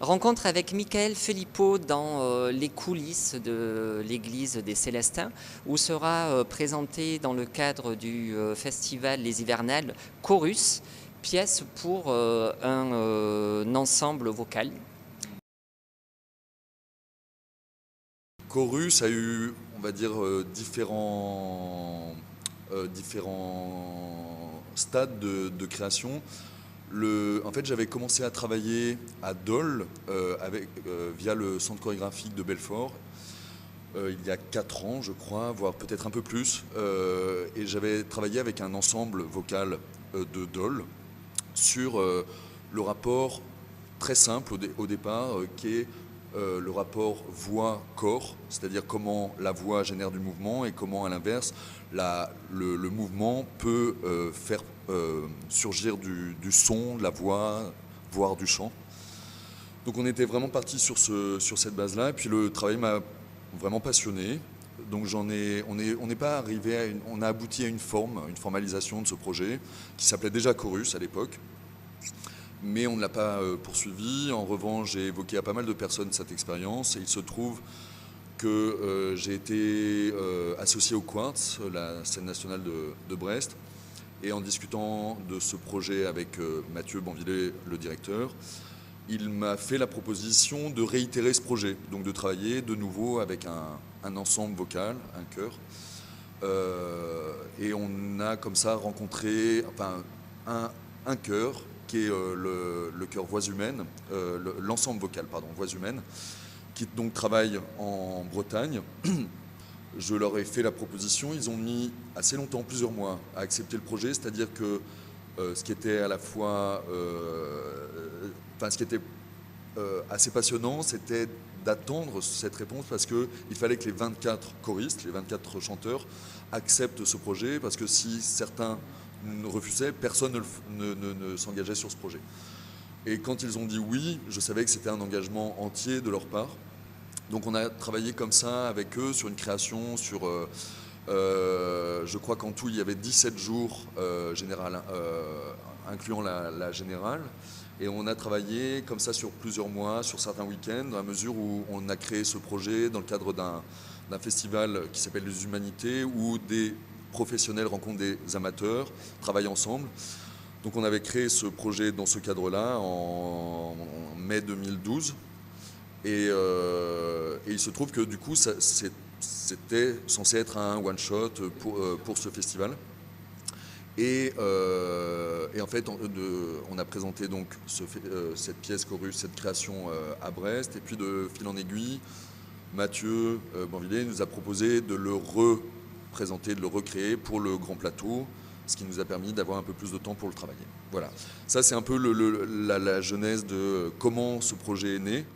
Rencontre avec Michael Philippot dans les coulisses de l'église des Célestins, où sera présenté dans le cadre du festival Les Hivernales Chorus, pièce pour un ensemble vocal. Chorus a eu, on va dire, différents stades de création. En fait, j'avais commencé à travailler à Dole via le centre chorégraphique de Belfort il y a 4 ans, je crois, voire peut-être un peu plus. Et j'avais travaillé avec un ensemble vocal de Dole sur le rapport très simple au départ, qui est le rapport voix-corps, c'est-à-dire comment la voix génère du mouvement et comment, à l'inverse, le mouvement peut faire surgir du son, de la voix, voire du chant. Donc on était vraiment parti sur cette base-là, et puis le travail m'a vraiment passionné. Donc on n'est pas arrivé on a abouti à une formalisation de ce projet qui s'appelait déjà Chorus à l'époque. Mais on ne l'a pas poursuivi. En revanche, j'ai évoqué à pas mal de personnes cette expérience, et il se trouve que j'ai été associé au Quartz, la scène nationale de Brest, et en discutant de ce projet avec Mathieu Banvillers, le directeur, il m'a fait la proposition de réitérer ce projet, donc de travailler de nouveau avec un ensemble vocal, un chœur. Et on a comme ça rencontré un chœur qui est le chœur Voix Humaines, l'ensemble vocal, pardon, Voix Humaines, qui donc travaille en Bretagne. Je leur ai fait la proposition, ils ont mis assez longtemps, plusieurs mois, à accepter le projet, c'est-à-dire que ce qui était à la fois, ce qui était assez passionnant, c'était d'attendre cette réponse, parce qu'il fallait que les 24 choristes, les 24 chanteurs acceptent ce projet, parce que si certains refusaient, personne ne s'engageait sur ce projet. Et quand ils ont dit oui, je savais que c'était un engagement entier de leur part. Donc on a travaillé comme ça avec eux sur une création, je crois qu'en tout il y avait 17 jours incluant la générale. Et on a travaillé comme ça sur plusieurs mois, sur certains week-ends, dans la mesure où on a créé ce projet dans le cadre d'un festival qui s'appelle Les Humanités, où des professionnels rencontrent des amateurs, travaillent ensemble. Donc on avait créé ce projet dans ce cadre-là en mai 2012. Et il se trouve que du coup, c'était censé être un one-shot pour ce festival. Et en fait, on a présenté donc cette pièce Chorus, cette création à Brest. Et puis de fil en aiguille, Mathieu Banvillers nous a proposé de le représenter, de le recréer pour le grand plateau, ce qui nous a permis d'avoir un peu plus de temps pour le travailler. Voilà, ça c'est un peu la genèse de comment ce projet est né.